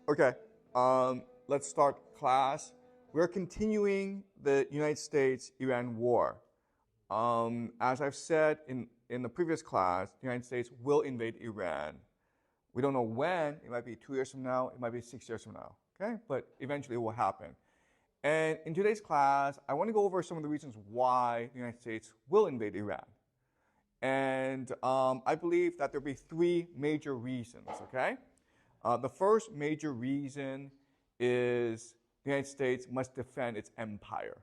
Okay, let's start class. We're continuing the United States-Iran war. As I've said in the previous class, the United States will invade Iran. We don't know when. It might be 2 years from now. It might be 6 years from now. Okay, but eventually it will happen. And in today's class, I want to go over some of the reasons why the United States will invade Iran. And I believe that there'll be three major reasons, okay? The first major reason is the United States must defend its empire.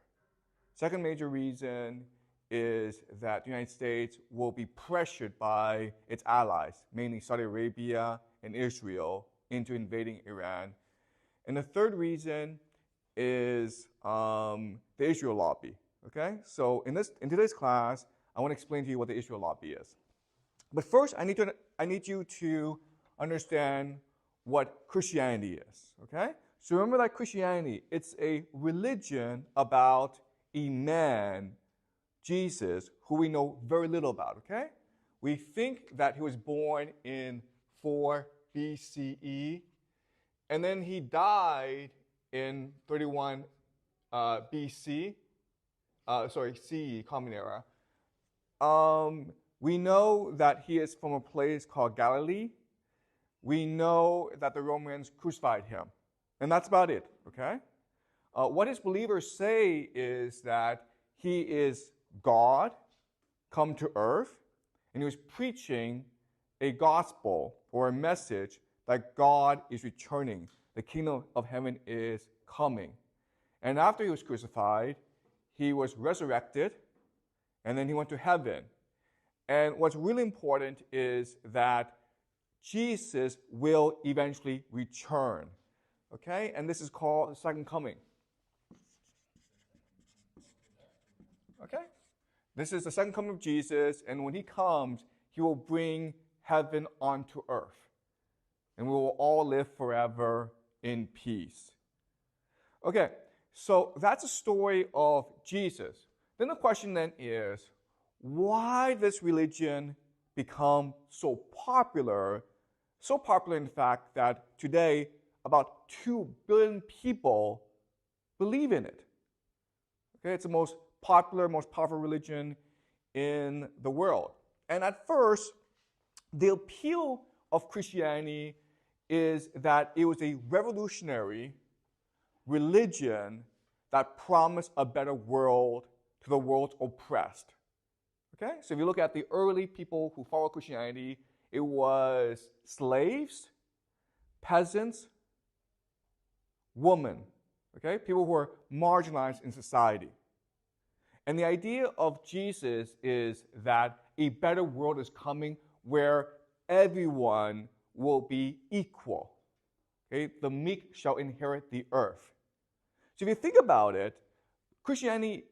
Second major reason is that the United States will be pressured by its allies, mainly Saudi Arabia and Israel, into invading Iran. And the third reason is the Israel lobby. Okay, so in today's class, I want to explain to you what the Israel lobby is. But first, I need you to understand what Christianity is. Okay, so remember that Christianity, it's a religion about a man, Jesus, who we know very little about. Okay, we think that he was born in 4 BCE, and then he died in 31 BC. CE, Common Era. We know that he is from a place called Galilee. We know that the Romans crucified him. And that's about it, okay? What his believers say is that he is God come to earth, and he was preaching a gospel or a message that God is returning. The kingdom of heaven is coming. And after he was crucified, he was resurrected, and then he went to heaven. And what's really important is that Jesus will eventually return. Okay? And this is called the second coming. Okay? This is the second coming of Jesus, and when he comes, he will bring heaven onto earth. And we will all live forever in peace. Okay, so that's the story of Jesus. Then the question then is, why this religion become so popular? So popular, in fact, that today about 2 billion people believe in it. Okay, it's the most popular, most powerful religion in the world. And at first, the appeal of Christianity is that it was a revolutionary religion that promised a better world to the world's oppressed. Okay, so if you look at the early people who followed Christianity, it was slaves, peasants, women, okay, people who were marginalized in society. And the idea of Jesus is that a better world is coming where everyone will be equal. Okay, the meek shall inherit the earth. So if you think about it, Christianity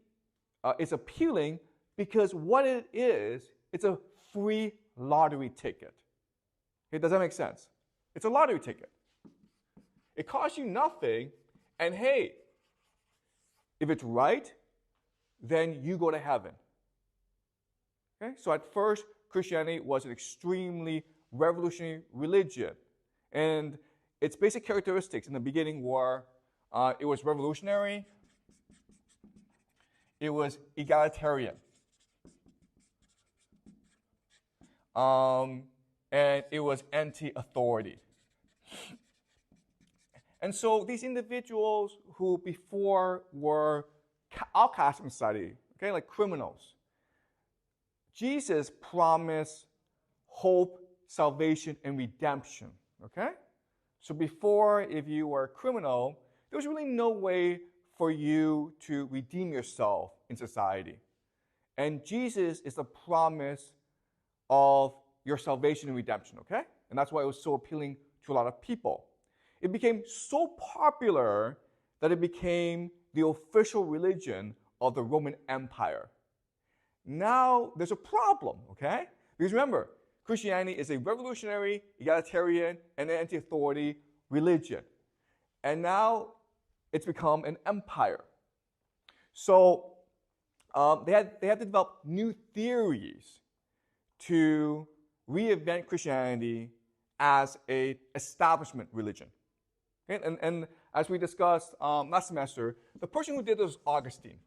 is appealing because what it is, it's a free lottery ticket. Okay, does that make sense? It's a lottery ticket. It costs you nothing, and hey, if it's right, then you go to heaven. Okay, so at first, Christianity was an extremely revolutionary religion, and its basic characteristics in the beginning were it was revolutionary, it was egalitarian, and it was anti-authority. And so these individuals who before were outcast from society, okay, like criminals, Jesus promised hope, salvation, and redemption, okay? So before, if you were a criminal, there was really no way for you to redeem yourself in society. And Jesus is the promise of your salvation and redemption, okay? And that's why it was so appealing to a lot of people. It became so popular that it became the official religion of the Roman Empire. Now, there's a problem, okay? Because remember, Christianity is a revolutionary, egalitarian, and anti-authority religion. And now, it's become an empire. So, they had to develop new theories to reinvent Christianity as an establishment religion. Okay? And as we discussed last semester, the person who did this was Augustine.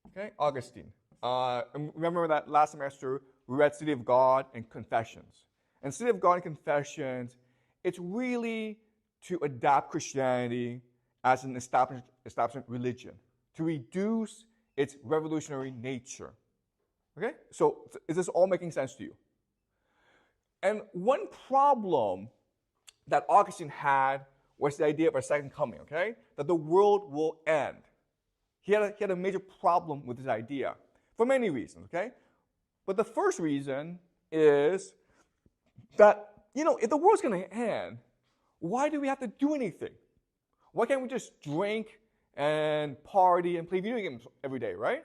Okay, Augustine. And remember that last semester we read City of God and Confessions. And City of God and Confessions, it's really to adapt Christianity as an establishment religion, to reduce its revolutionary nature. Okay? So is this all making sense to you? And one problem that Augustine had was the idea of a second coming, okay? That the world will end. He had a major problem with this idea for many reasons, okay? But the first reason is that, if the world's going to end, why do we have to do anything? Why can't we just drink and party and play video games every day, right?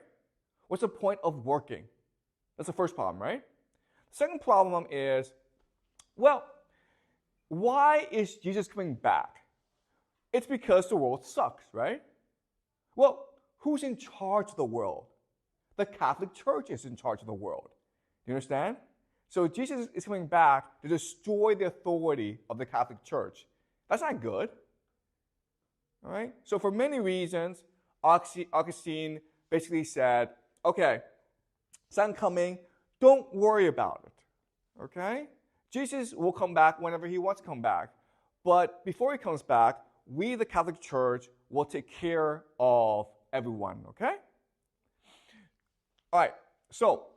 What's the point of working? That's the first problem, right? The second problem is, well, why is Jesus coming back? It's because the world sucks, right? Well, who's in charge of the world? The Catholic Church is in charge of the world. Do you understand? So Jesus is coming back to destroy the authority of the Catholic Church. That's not good. All right? So for many reasons, Augustine basically said, okay, second coming, don't worry about it. Okay? Jesus will come back whenever he wants to come back. But before he comes back, we, the Catholic Church, will take care of everyone. Okay? All right. So,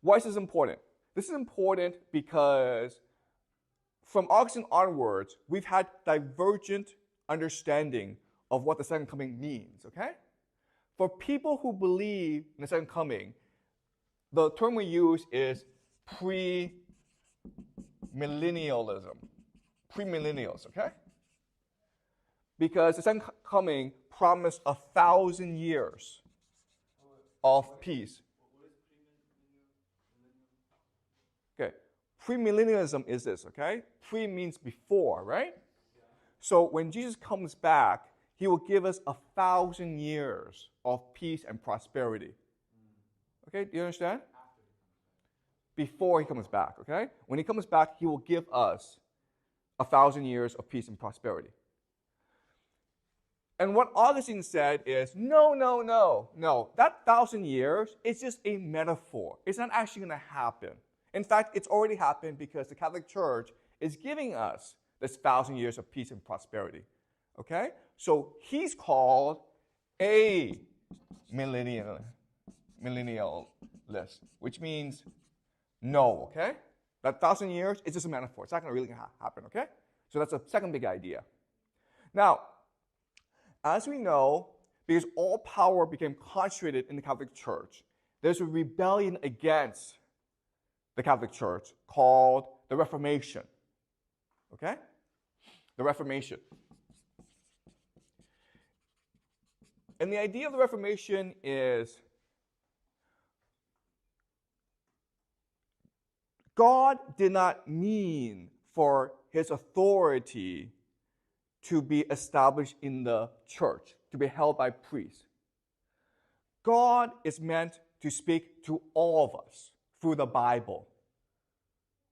why is this important? This is important because from Augustine onwards, we've had divergent understanding of what the second coming means, okay? For people who believe in the second coming, the term we use is premillennialism. Premillennials, okay? Because the second coming promised 1,000 years of peace. Okay, premillennialism is this, okay? Pre means before, right? So when Jesus comes back, he will give us 1,000 years of peace and prosperity. Okay, do you understand? Before he comes back, okay? When he comes back, he will give us 1,000 years of peace and prosperity. And what Augustine said is, no. That 1,000 years is just a metaphor. It's not actually going to happen. In fact, it's already happened because the Catholic Church is giving us this 1,000 years of peace and prosperity. Okay? So he's called a millennialist, which means no, okay? That 1,000 years is just a metaphor. It's not going to really happen, okay? So that's the second big idea. Now, as we know, because all power became concentrated in the Catholic Church, there's a rebellion against the Catholic Church called the Reformation. Okay? The Reformation. And the idea of the Reformation is God did not mean for his authority to be established in the church, to be held by priests. God is meant to speak to all of us through the Bible.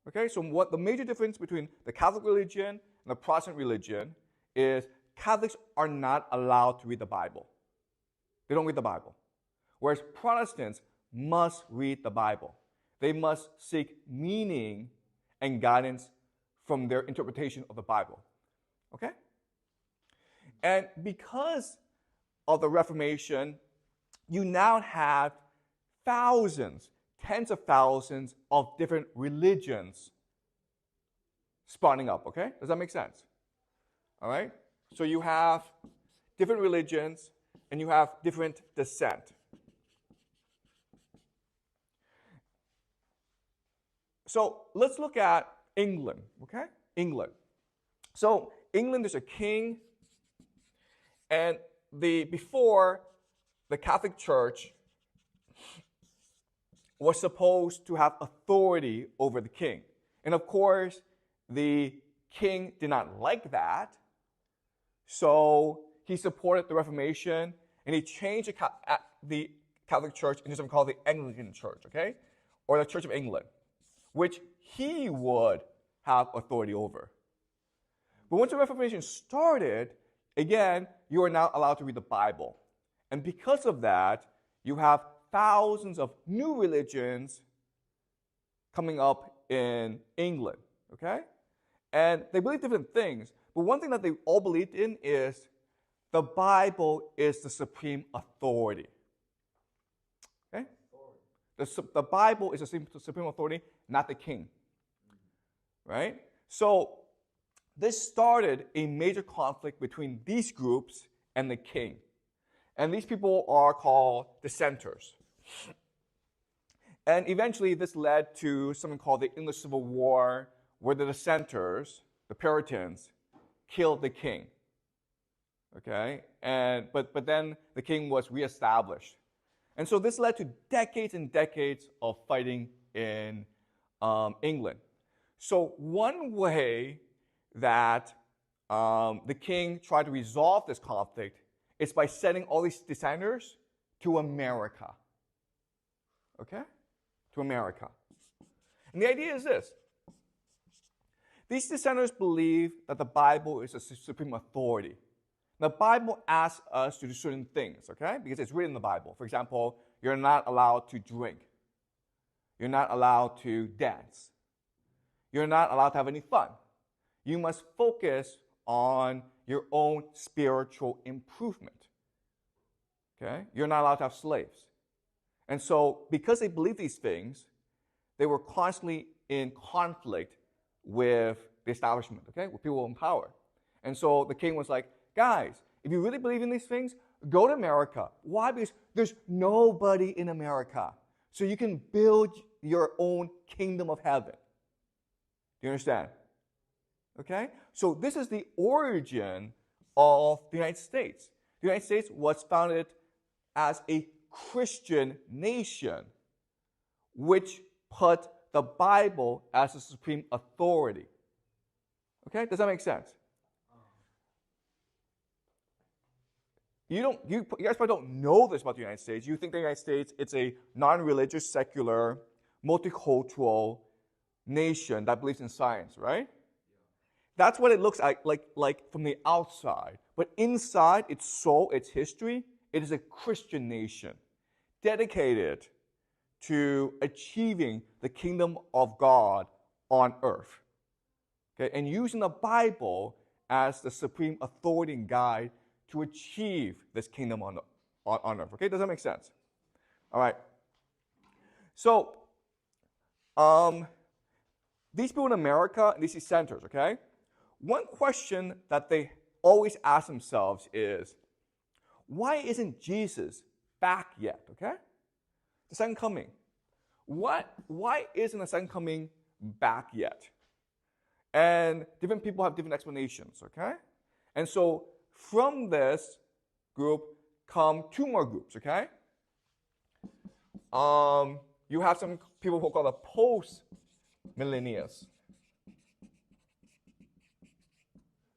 Okay, so what the major difference between the Catholic religion and the Protestant religion is Catholics are not allowed to read the Bible. They don't read the Bible. Whereas Protestants must read the Bible. They must seek meaning and guidance from their interpretation of the Bible. Okay? And because of the Reformation, you now have thousands, tens of thousands of different religions spawning up, okay? Does that make sense? All right? So you have different religions and you have different descent. So let's look at England, okay? England. So England, there's a king, and before the Catholic Church was supposed to have authority over the king. And of course, the king did not like that, so he supported the Reformation, and he changed the Catholic Church into something called the Anglican Church, okay? Or the Church of England, which he would have authority over. But once the Reformation started, again, you are now allowed to read the Bible. And because of that, you have thousands of new religions coming up in England, okay? And they believe different things, but one thing that they all believed in is the Bible is the supreme authority. Okay? The Bible is the supreme authority, not the king. Right? So this started a major conflict between these groups and the king. And these people are called dissenters. And eventually this led to something called the English Civil War, where the dissenters, the Puritans, killed the king. Okay? But then the king was reestablished. And so this led to decades and decades of fighting in England. So one way that the king tried to resolve this conflict is by sending all these dissenters to America. Okay? To America. And the idea is this. These dissenters believe that the Bible is a supreme authority. The Bible asks us to do certain things, okay? Because it's written in the Bible. For example, you're not allowed to drink. You're not allowed to dance. You're not allowed to have any fun. You must focus on your own spiritual improvement. Okay? You're not allowed to have slaves. And so, because they believed these things, they were constantly in conflict with the establishment, okay? With people in power. And so the king was like, guys, if you really believe in these things, go to America. Why? Because there's nobody in America. So you can build your own kingdom of heaven. Do you understand? Okay? So this is the origin of the United States. The United States was founded as a Christian nation, which put the Bible as the supreme authority. Okay? Does that make sense? You guys probably don't know this about the United States. You think the United States, it's a non-religious, secular, multicultural nation that believes in science, right? That's what it looks like from the outside. But inside its soul, its history, it is a Christian nation dedicated to achieving the kingdom of God on earth. Okay? And using the Bible as the supreme authority and guide to achieve this kingdom on earth. Okay? Does that make sense? All right. So, these people in America and these dissenters, okay? One question that they always ask themselves is, why isn't Jesus back yet, okay? The second coming. Why isn't the second coming back yet? And different people have different explanations, okay? And so from this group come two more groups, okay? You have some people who are called the post-millennials.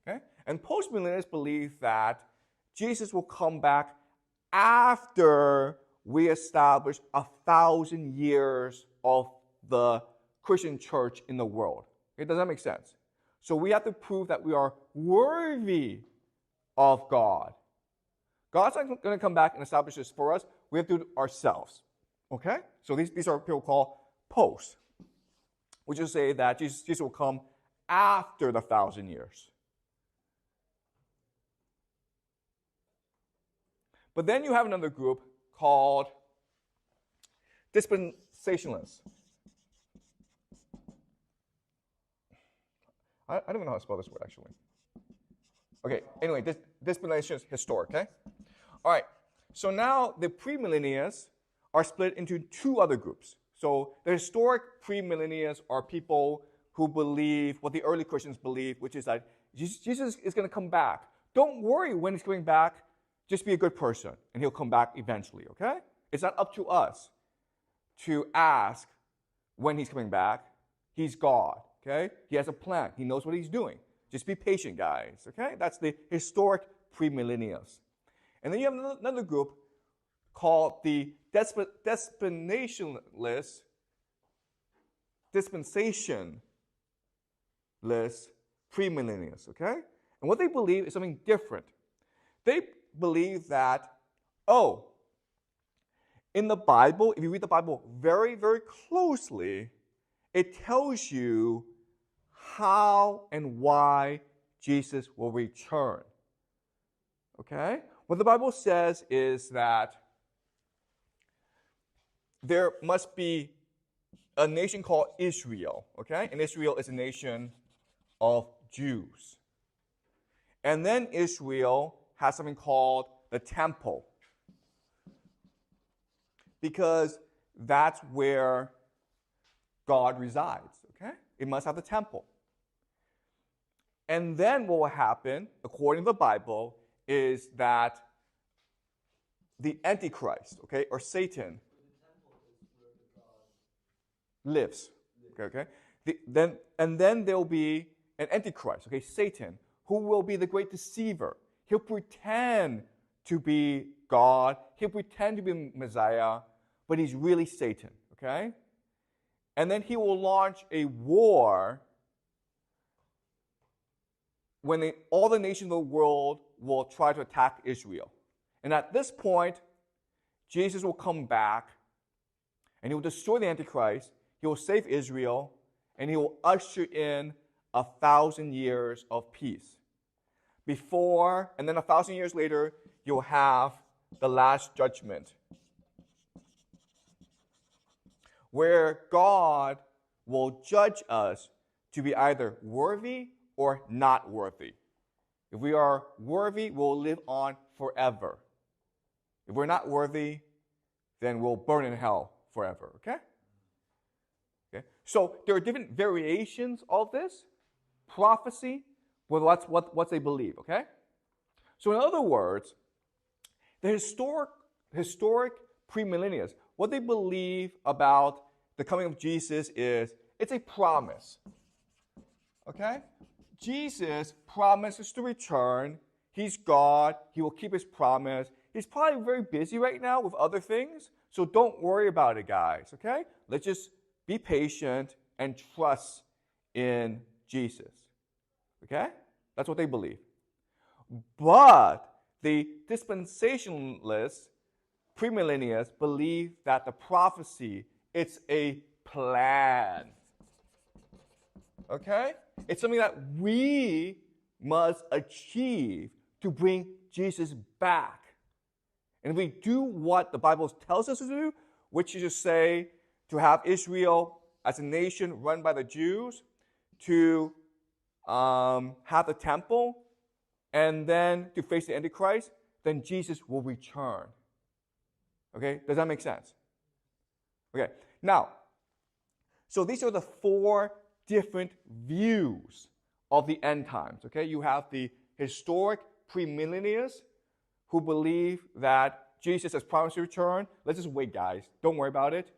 Okay? And post-millennials believe that Jesus will come back after we establish 1,000 years of the Christian church in the world. Okay? Does that make sense? So we have to prove that we are worthy of God. God's not going to come back and establish this for us. We have to do it ourselves. Okay? So these are people called post, which is say that Jesus will come after the 1,000 years. But then you have another group called dispensationalists. I don't even know how to spell this word, actually. Okay, anyway, dispensationalists, historic, okay? All right, so now the premillennialists are split into two other groups. So the historic premillennialists are people who believe what the early Christians believed, which is that Jesus is going to come back. Don't worry when he's coming back. Just be a good person, and he'll come back eventually, okay? It's not up to us to ask when he's coming back. He's God, okay? He has a plan. He knows what he's doing. Just be patient, guys, okay? That's the historic premillennials. And then you have another group called the dispensationalists, premillennialists, okay? And what they believe is something different. They believe that, in the Bible, if you read the Bible very, very closely, it tells you how and why Jesus will return. Okay? What the Bible says is that there must be a nation called Israel, okay? And Israel is a nation of Jews. And then Israel has something called the temple, because that's where God resides, okay? It must have the temple. And then what will happen, according to the Bible, is that the Antichrist, okay, or Satan, lives. Okay. Then there will be an Antichrist, okay, Satan, who will be the great deceiver. He'll pretend to be God. He'll pretend to be Messiah, but he's really Satan, okay? And then he will launch a war when all the nations of the world will try to attack Israel. And at this point, Jesus will come back, and he will destroy the Antichrist. He will save Israel, and he will usher in 1,000 years of peace. And then 1,000 years later, you'll have the last judgment, where God will judge us to be either worthy or not worthy. If we are worthy, we'll live on forever. If we're not worthy, then we'll burn in hell forever, okay? So there are different variations of this prophecy with what they believe, okay? So in other words, the historic premillennialists, what they believe about the coming of Jesus is it's a promise, okay? Jesus promises to return. He's God. He will keep his promise. He's probably very busy right now with other things, so don't worry about it, guys, okay? Let's just be patient and trust in Jesus. Okay? That's what they believe. But the dispensationalists, premillennialists, believe that the prophecy, it's a plan. Okay? It's something that we must achieve to bring Jesus back. And if we do what the Bible tells us to do, which is to say, to have Israel as a nation run by the Jews, to have the temple, and then to face the Antichrist, then Jesus will return. Okay? Does that make sense? Okay. Now, so these are the 4 different views of the end times. Okay? You have the historic premillennialists who believe that Jesus has promised to return. Let's just wait, guys. Don't worry about it.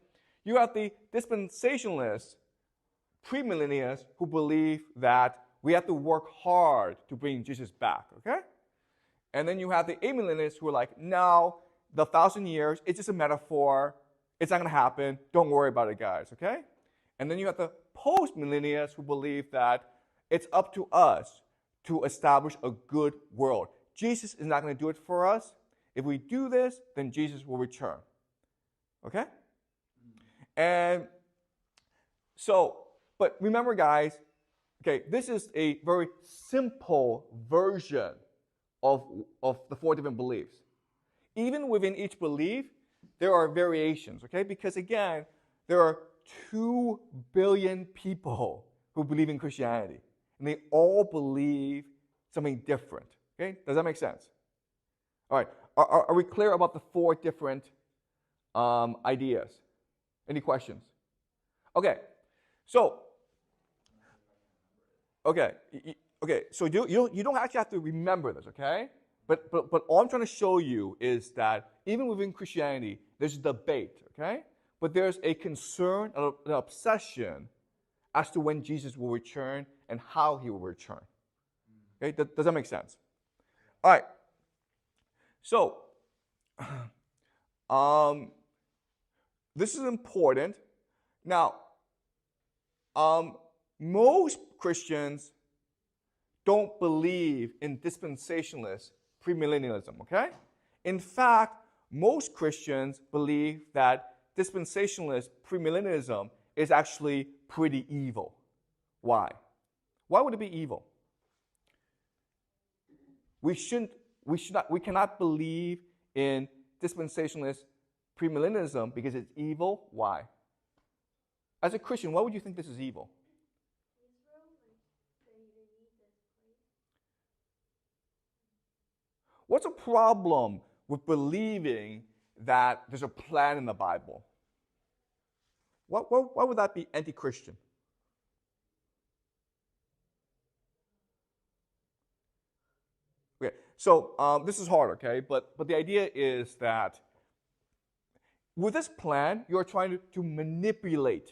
You have the dispensationalists, premillennialists, who believe that we have to work hard to bring Jesus back, okay? And then you have the amillennialists who are like, no, the 1,000 years, it's just a metaphor. It's not going to happen. Don't worry about it, guys, okay? And then you have the post-millennialists who believe that it's up to us to establish a good world. Jesus is not going to do it for us. If we do this, then Jesus will return, okay? And so, but remember, guys, okay, this is a very simple version of the 4 different beliefs. Even within each belief, there are variations, okay? Because again, there are 2 billion people who believe in Christianity, and they all believe something different, okay? Does that make sense? All right, are we clear about the 4 different ideas? Any questions? Okay, so so you don't actually have to remember this, okay? But all I'm trying to show you is that even within Christianity, there's a debate, okay? But there's a concern, an obsession as to when Jesus will return and how he will return. Okay, does that make sense? All right. So, this is important. Now, most Christians don't believe in dispensationalist premillennialism, okay? In fact, most Christians believe that dispensationalist premillennialism is actually pretty evil. Why? Why would it be evil? We cannot believe in dispensationalist premillennialism because it's evil. Why? As a Christian, why would you think this is evil? What's a problem with believing that there's a plan in the Bible? Why would that be anti-Christian? Okay, so this is hard, okay? But the idea is that with this plan, you're trying to manipulate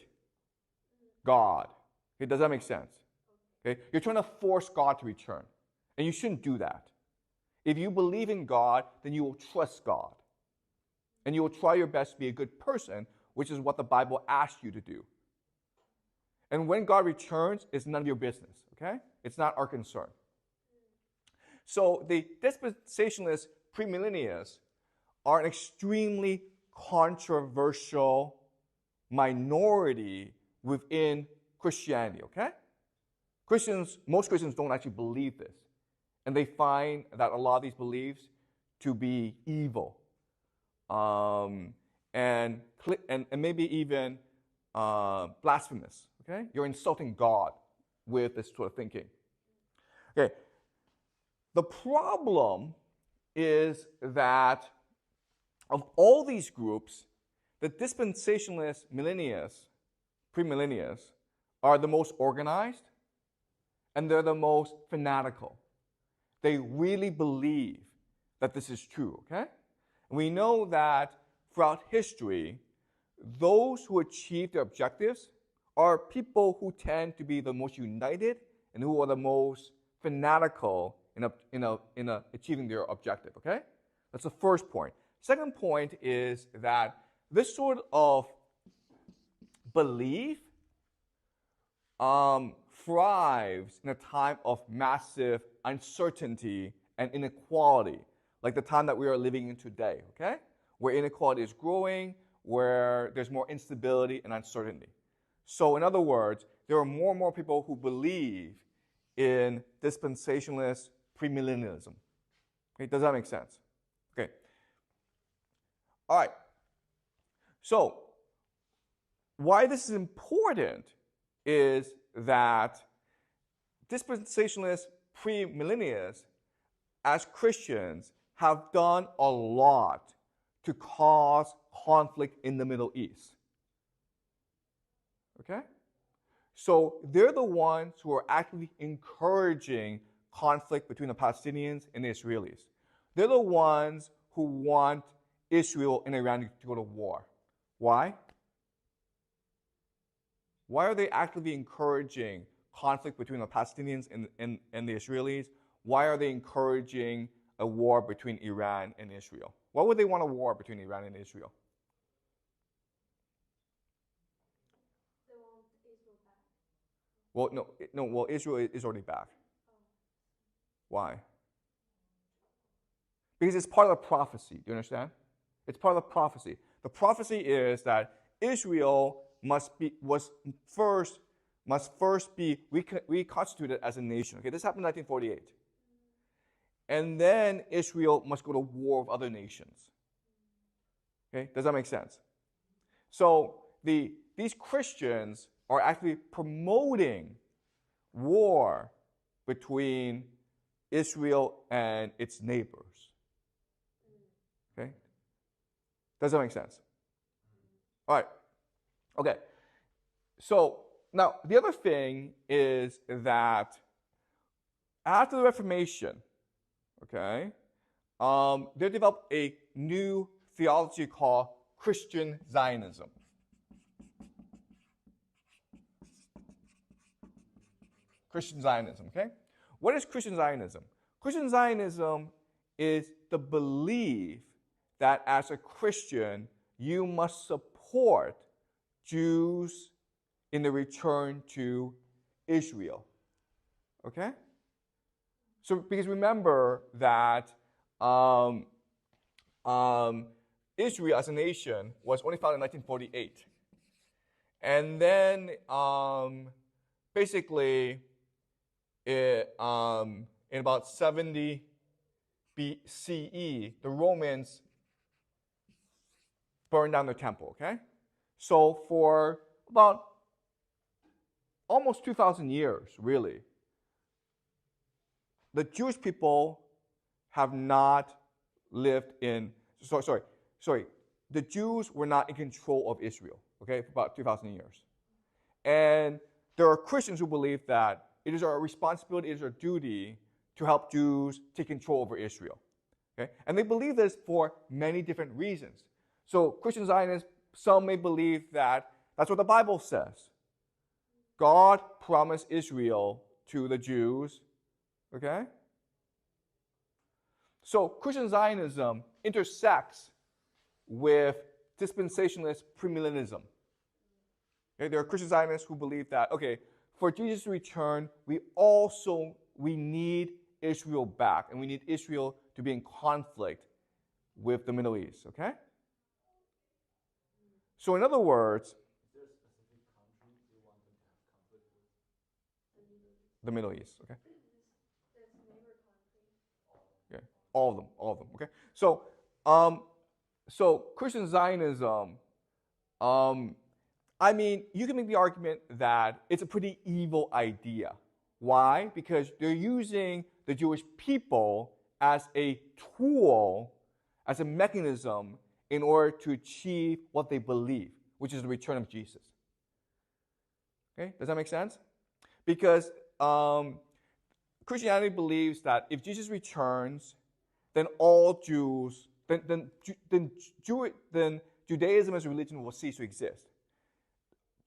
God. Okay, does that make sense? Okay, you're trying to force God to return, and you shouldn't do that. If you believe in God, then you will trust God, and you will try your best to be a good person, which is what the Bible asks you to do. And when God returns, it's none of your business. Okay, it's not our concern. So the dispensationalist premillennialists are an extremely controversial minority within Christianity, okay? Most Christians don't actually believe this. And they find that a lot of these beliefs to be evil. And maybe even blasphemous, okay? You're insulting God with this sort of thinking. Okay. The problem is that of all these groups, the dispensationalist premillennialists, are the most organized, and they're the most fanatical. They really believe that this is true, okay? And we know that throughout history, those who achieve their objectives are people who tend to be the most united and who are the most fanatical in achieving their objective, okay? That's the first point. Second point is that this sort of belief thrives in a time of massive uncertainty and inequality, like the time that we are living in today, okay? Where inequality is growing, where there's more instability and uncertainty. So in other words, there are more and more people who believe in dispensationalist premillennialism. Okay, does that make sense? Okay. All right. So why this is important is that dispensationalist premillennialists, as Christians, have done a lot to cause conflict in the Middle East. Okay? So they're the ones who are actively encouraging conflict between the Palestinians and the Israelis. They're the ones who want Israel and Iran to go to war. Why? Why are they actively encouraging conflict between the Palestinians and the Israelis? Why are they encouraging a war between Iran and Israel? Why would they want a war between Iran and Israel? They want Israel back. Well, Israel is already back. Why? Because it's part of the prophecy. Do you understand? It's part of the prophecy. The prophecy is that Israel must first be reconstituted as a nation. Okay, this happened in 1948. And then Israel must go to war with other nations. Okay, does that make sense? So these Christians are actually promoting war between Israel and its neighbors. Okay? Does that make sense? All right. Okay. So now the other thing is that after the Reformation, okay, they developed a new theology called Christian Zionism. Christian Zionism, okay? What is Christian Zionism? Christian Zionism is the belief that as a Christian, you must support Jews in the return to Israel. Okay? So because remember that Israel as a nation was only founded in 1948. And then basically in about 70 BCE, the Romans burned down the temple, okay? So for about almost 2,000 years, really, the Jewish people have not lived in, the Jews were not in control of Israel, okay, for about 2,000 years. And there are Christians who believe that it is our responsibility, it is our duty to help Jews take control over Israel. Okay? And they believe this for many different reasons. So Christian Zionists, some may believe that that's what the Bible says. God promised Israel to the Jews. Okay? So Christian Zionism intersects with dispensationalist premillennialism. Okay? There are Christian Zionists who believe that, okay, for Jesus to return, we need Israel back, and we need Israel to be in conflict with the Middle East, okay? So in other words, Is there a specific country you want them to have conflict with? the Middle East, okay? That's neighbor country. Yeah, all of them, okay? So, so Christian Zionism, I mean, you can make the argument that it's a pretty evil idea. Why? Because they're using the Jewish people as a tool, as a mechanism in order to achieve what they believe, which is the return of Jesus. Okay, does that make sense? Because Christianity believes that if Jesus returns, then all Jews, then Judaism as a religion will cease to exist.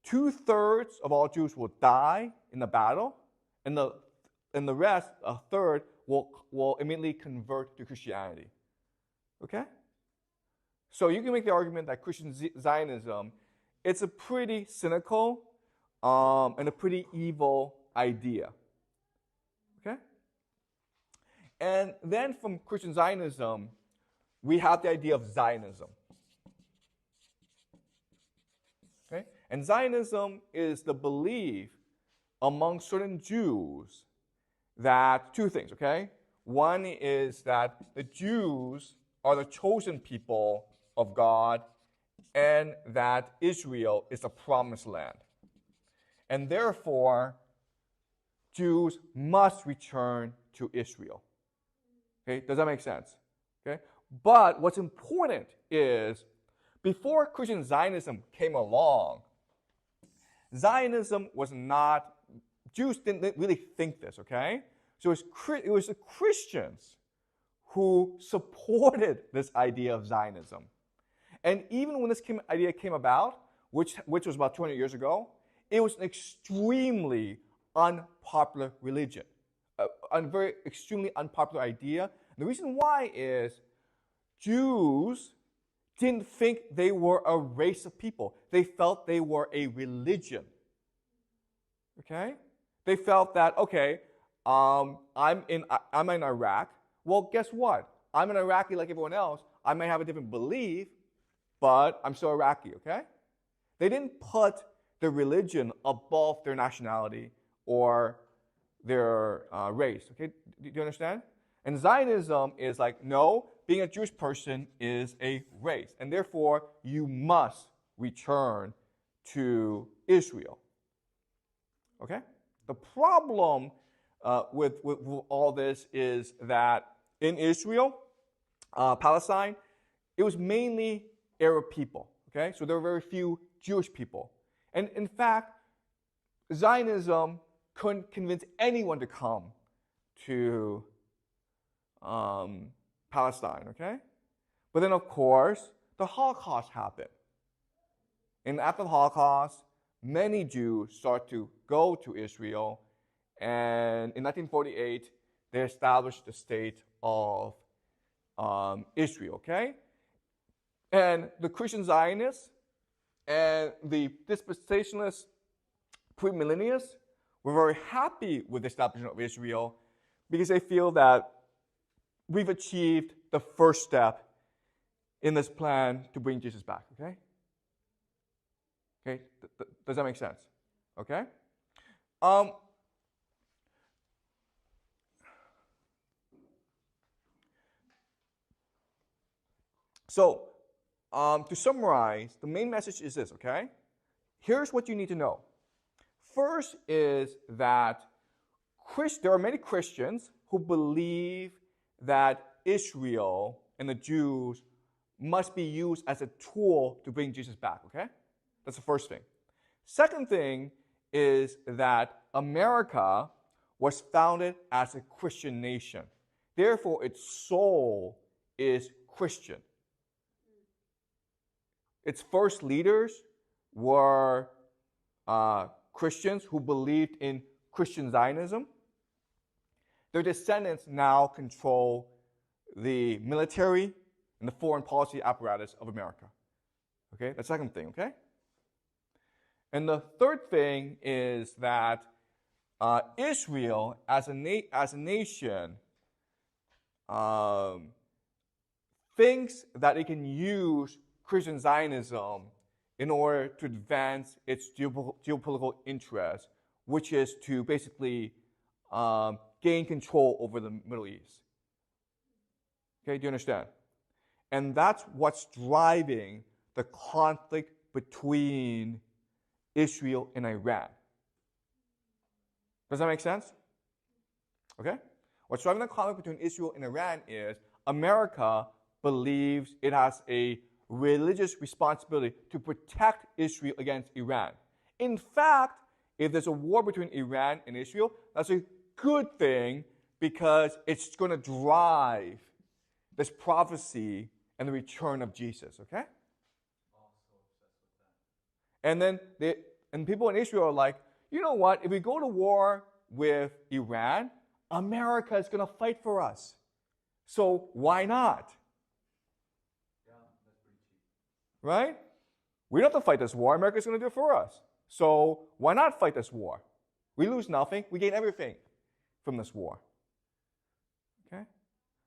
2/3 of all Jews will die in the battle, and the rest, a third, will immediately convert to Christianity. Okay? So you can make the argument that Christian Zionism, it's a pretty cynical and a pretty evil idea. Okay? And then from Christian Zionism, we have the idea of Zionism. Okay? And Zionism is the belief among certain Jews that two things, okay? One is that the Jews are the chosen people of God and that Israel is the promised land. And therefore, Jews must return to Israel. Okay? Does that make sense? Okay? But what's important is before Christian Zionism came along, Zionism was not, Jews didn't really think this, okay? So it was the Christians who supported this idea of Zionism. And even when this idea came about, which was about 200 years ago, it was an extremely unpopular religion, a very extremely unpopular idea. And the reason why is Jews didn't think they were a race of people. They felt they were a religion. Okay? They felt that, okay, I'm in Iraq. Well, guess what? I'm an Iraqi like everyone else. I may have a different belief, but I'm still Iraqi, okay? They didn't put their religion above their nationality or their race, okay? Do you understand? And Zionism is like, no, being a Jewish person is a race, and therefore you must return to Israel. Okay? The problem with all this is that in Israel, Palestine, it was mainly Arab people. Okay? So there were very few Jewish people. And in fact, Zionism couldn't convince anyone to come to Palestine, okay? But then, of course, the Holocaust happened. And after the Holocaust, many Jews started to go to Israel, and in 1948, they established the state of Israel, okay? And the Christian Zionists and the dispensationalist premillennialists were very happy with the establishment of Israel, because they feel that we've achieved the first step in this plan to bring Jesus back, okay? Okay, does that make sense? Okay? So, to summarize, the main message is this, okay? Here's what you need to know. First is that there are many Christians who believe that Israel and the Jews must be used as a tool to bring Jesus back, okay? That's the first thing. Second thing is that America was founded as a Christian nation. Therefore, its soul is Christian. Its first leaders were Christians who believed in Christian Zionism. Their descendants now control the military and the foreign policy apparatus of America. Okay, that's the second thing, okay? And the third thing is that Israel, as a nation, thinks that it can use Christian Zionism in order to advance its geopolitical interests, which is to basically gain control over the Middle East. Okay, do you understand? And that's what's driving the conflict between Israel and Iran. Does that make sense? Okay? What's driving the conflict between Israel and Iran is America believes it has a religious responsibility to protect Israel against Iran. In fact, if there's a war between Iran and Israel, that's a good thing because it's going to drive this prophecy and the return of Jesus, okay? And then people in Israel are like, you know what? If we go to war with Iran, America is going to fight for us. So why not? Yeah, that's pretty cheap. Right? We don't have to fight this war. America's going to do it for us. So why not fight this war? We lose nothing. We gain everything from this war. Okay?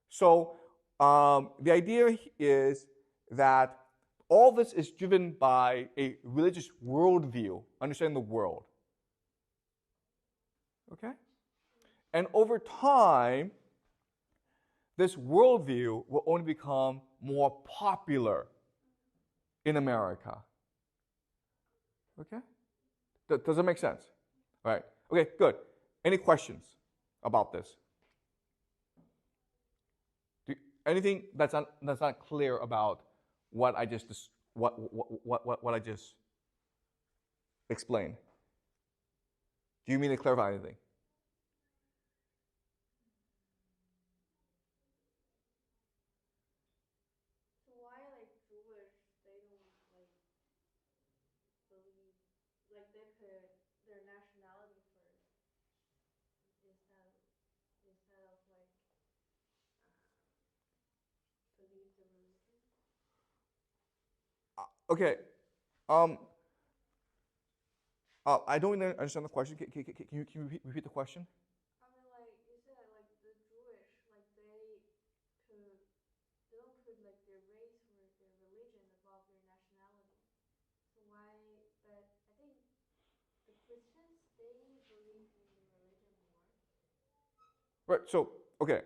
So the idea is that all this is driven by a religious worldview, understanding the world. Okay? And over time, this worldview will only become more popular in America. Okay? Does that make sense? All right. Okay, good. Any questions about this? Anything that's not clear about what I just what I just explained? Do you mean to clarify anything? So why like Jewish they don't like believe like they put their nationality first instead of like believe the religion? Okay. I don't really understand the question. Can you repeat the question? I mean, like you said, like the Jewish, like they don't put like their race or their religion above their nationality. So why? But I think the Christians they believe in the religion more. Right. So okay.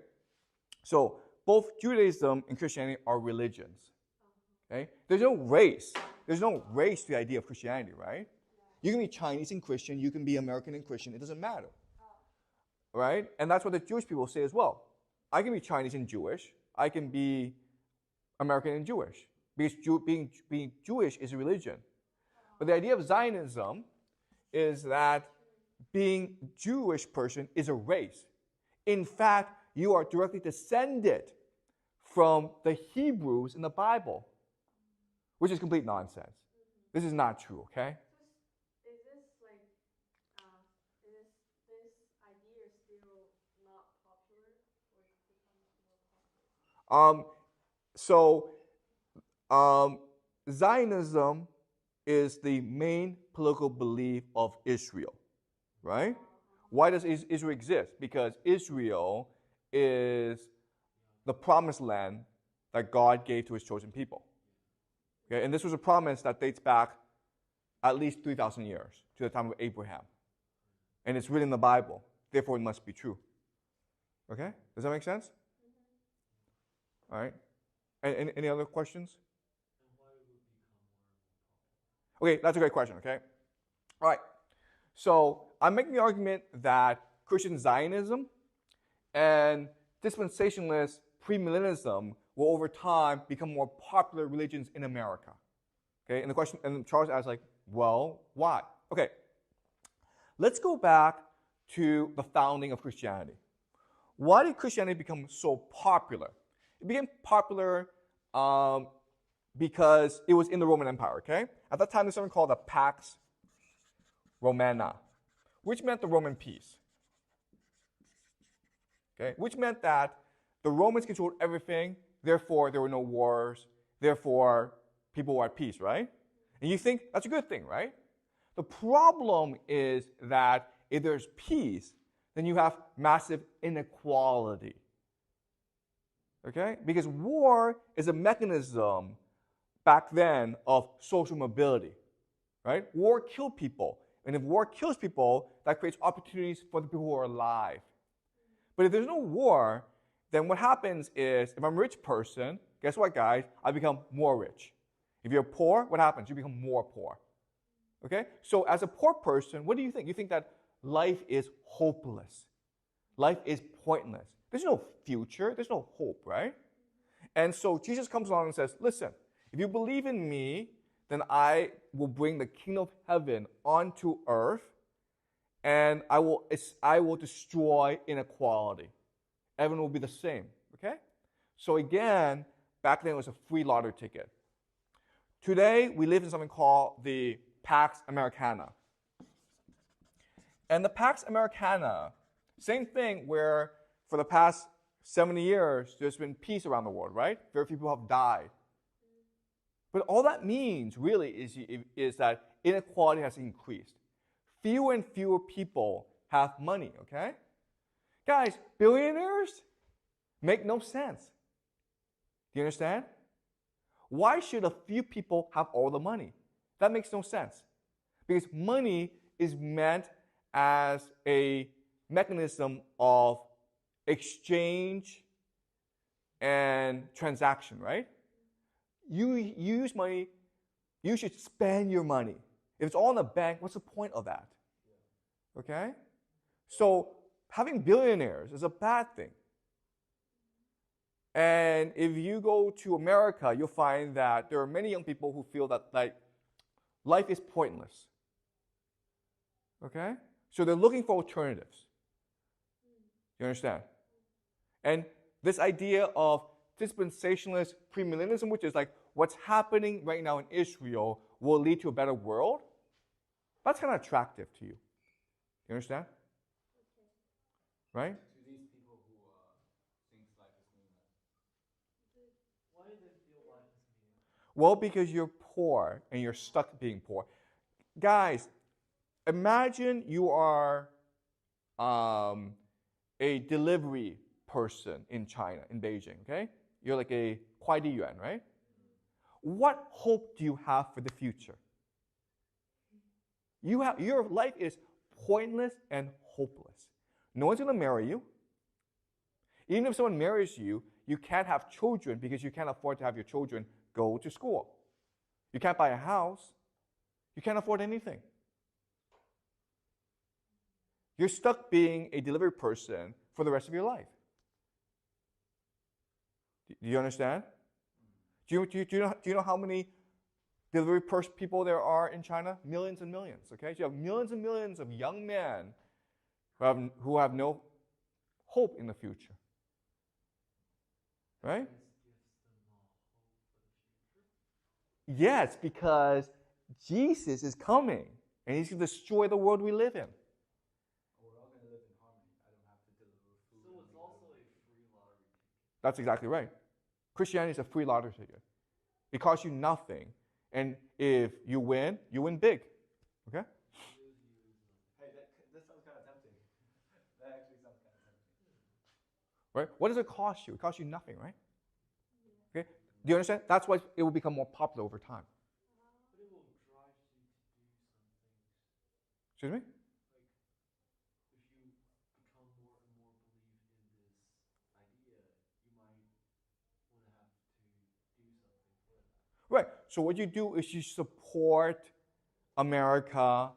So both Judaism and Christianity are religions. Okay. There's no race. There's no race to the idea of Christianity, right? You can be Chinese and Christian. You can be American and Christian. It doesn't matter. Right? And that's what the Jewish people say as well. I can be Chinese and Jewish. I can be American and Jewish. Because being Jewish is a religion. But the idea of Zionism is that being Jewish person is a race. In fact, you are directly descended from the Hebrews in the Bible, which is complete nonsense. This is not true, okay? Is this like is this idea still not popular or it's becoming more popular? So Zionism is the main political belief of Israel, right? Why does Israel exist? Because Israel is the promised land that God gave to his chosen people. Okay? And this was a promise that dates back at least 3,000 years to the time of Abraham. And it's written in the Bible. Therefore, it must be true. Okay? Does that make sense? All right. Any other questions? Okay, that's a great question, okay? All right. So I'm making the argument that Christian Zionism and dispensationalist premillennialism will over time become more popular religions in America. Okay, and the question, and Charles asked, like, well, why? Okay, let's go back to the founding of Christianity. Why did Christianity become so popular? It became popular because it was in the Roman Empire, okay? At that time, there's something called the Pax Romana, which meant the Roman peace. Okay? Which meant that the Romans controlled everything, therefore there were no wars, therefore people were at peace, right? And you think that's a good thing, right? The problem is that if there's peace, then you have massive inequality. Okay? Because war is a mechanism back then of social mobility. Right? War killed people. And if war kills people, that creates opportunities for the people who are alive. But if there's no war, then what happens is, if I'm a rich person, guess what, guys? I become more rich. If you're poor, what happens? You become more poor. Okay? So as a poor person, what do you think? You think that life is hopeless. Life is pointless. There's no future. There's no hope, right? And so Jesus comes along and says, listen, if you believe in me, then I will bring the kingdom of heaven onto earth, and I will destroy inequality. Everyone will be the same, okay? So again, back then it was a free lottery ticket. Today, we live in something called the Pax Americana. And the Pax Americana, same thing where for the past 70 years, there's been peace around the world, right? Very few people have died. But all that means really is that inequality has increased. Fewer and fewer people have money, okay? Guys, billionaires make no sense. Do you understand? Why should a few people have all the money? That makes no sense. Because money is meant as a mechanism of exchange and transaction, right? You use money, you should spend your money. If it's all in the bank, what's the point of that? Okay? So having billionaires is a bad thing. And if you go to America, you'll find that there are many young people who feel that like life is pointless. Okay? So they're looking for alternatives. You understand? And this idea of dispensationalist premillennialism, which is like what's happening right now in Israel will lead to a better world, that's kind of attractive to you. You understand? Right? To these people who think life is meaningless. Why do they feel life is meaningless? Well, because you're poor and you're stuck being poor. Guys, imagine you are a delivery person in China, in Beijing, okay? You're like a Kuai right? What hope do you have for the future? Your life is pointless and hopeless. No one's going to marry you. Even if someone marries you, you can't have children because you can't afford to have your children go to school. You can't buy a house. You can't afford anything. You're stuck being a delivery person for the rest of your life. Do you understand? Do you know how many delivery people there are in China? Millions and millions, okay? So you have millions and millions of young men who have no hope in the future. Right? Yes, because Jesus is coming and he's going to destroy the world we live in. We're all going to live in harmony. I don't have to deliver food. So it's also a free lottery ticket. That's exactly right. Christianity is a free lottery ticket. It costs you nothing. And if you win big. Okay? Hey, that sounds kind of tempting. right? What does it cost you? It costs you nothing, right? Okay. Do you understand? That's why it will become more popular over time. But it will drive you to do some things. Excuse me? Like, if you become more and more believe in this idea, you might want to have to do something for that. Right. So what you do is you support America,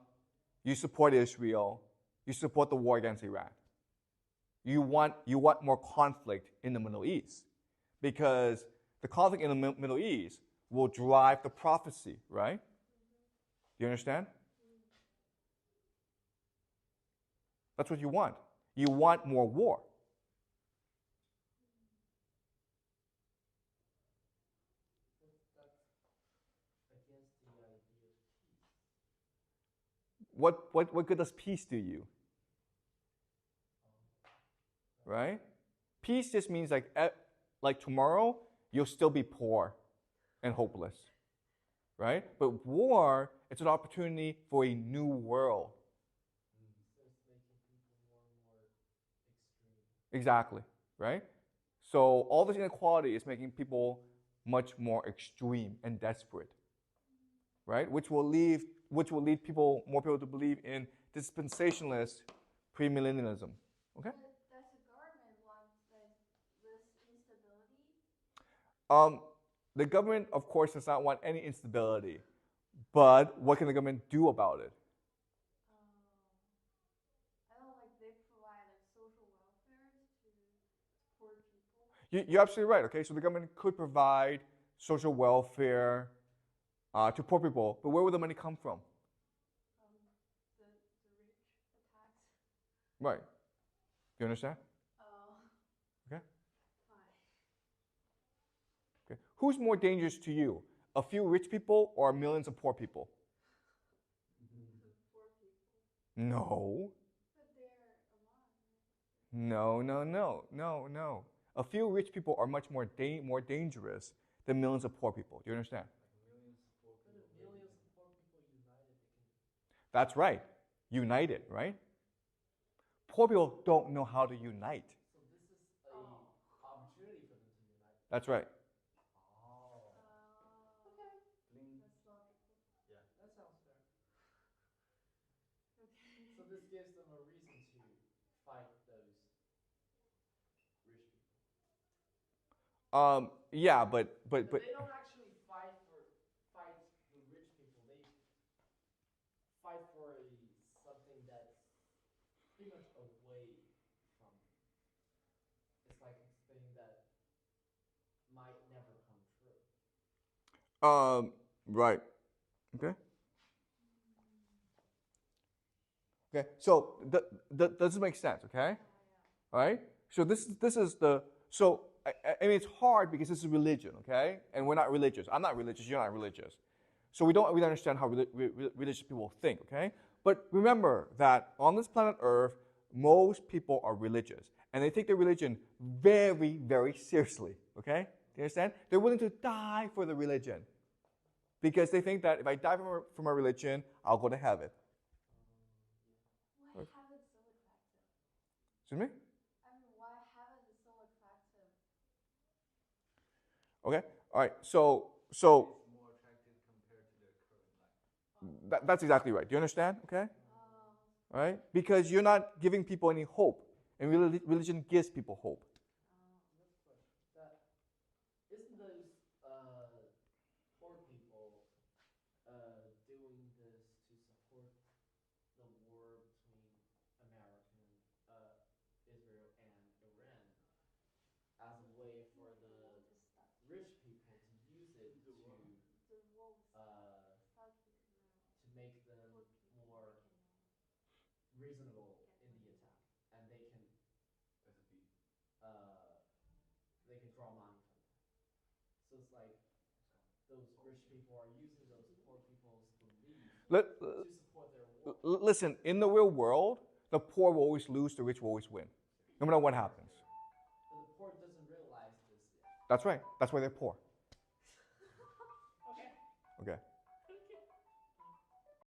you support Israel, you support the war against Iran. You want more conflict in the Middle East because the conflict in the Middle East will drive the prophecy, right? Do you understand? That's what you want. You want more war. That's against the idea of peace. What good does peace do you? Right? Peace just means like tomorrow you'll still be poor and hopeless. Right? But war, it's an opportunity for a new world. So it's making people more and more extreme. Exactly. Right? So all this inequality is making people much more extreme and desperate. Right? Which will lead more people to believe in dispensationalist premillennialism. Okay? But does the government want this instability? The government, of course, does not want any instability. But what can the government do about it? I don't like they provide like social welfare to poor people. You're absolutely right. Okay, so the government could provide social welfare to poor people, but where would the money come from? The rich, the tax. Right. Do you understand? Oh. Okay. Fine. Okay. Who's more dangerous to you? A few rich people or millions of poor people? Poor people. No. But they're a lot, right? No. A few rich people are much more dangerous than millions of poor people. Do you understand? Like millions of poor people. But if millions of poor people united, they can. That's right. United, right? Poor people don't know how to unite. So this is a opportunity for them to unite. That's right. Oh. Okay. Bling. That's logical. Yeah, that sounds fair. Okay. So this gives them a reason to fight those rich people. Yeah, but But they don't actually fight the rich people. They fight for something that's pretty much away from them. It's like a thing that might never come true. right. Okay. Okay. So does this make sense? Okay. All right. So this is the so I mean it's hard because this is religion. Okay, and we're not religious. I'm not religious. You're not religious. So we don't really understand how religious people think. Okay. But remember that on this planet Earth, most people are religious, and they take their religion very, very seriously. Okay. Do you understand? They're willing to die for the religion because they think that if I die for my religion, I'll go to heaven. Why heaven so attractive? Excuse me? I mean, why heaven is so attractive? Okay. All right. So It's more attractive compared to their current life. that's exactly right. Do you understand? Okay. All right. Because you're not giving people any hope, and religion gives people hope. That's a question. Isn't those poor people doing this to support the war between Israel and Iran as a way for the rich people to use it to make them more reasonable in the attack, and they can draw money from that. So it's like those rich people are using those poor people's belief to support their war. Listen, in the real world, the poor will always lose, the rich will always win, no matter what happens. But the poor doesn't realize this yet. That's right. That's why they're poor.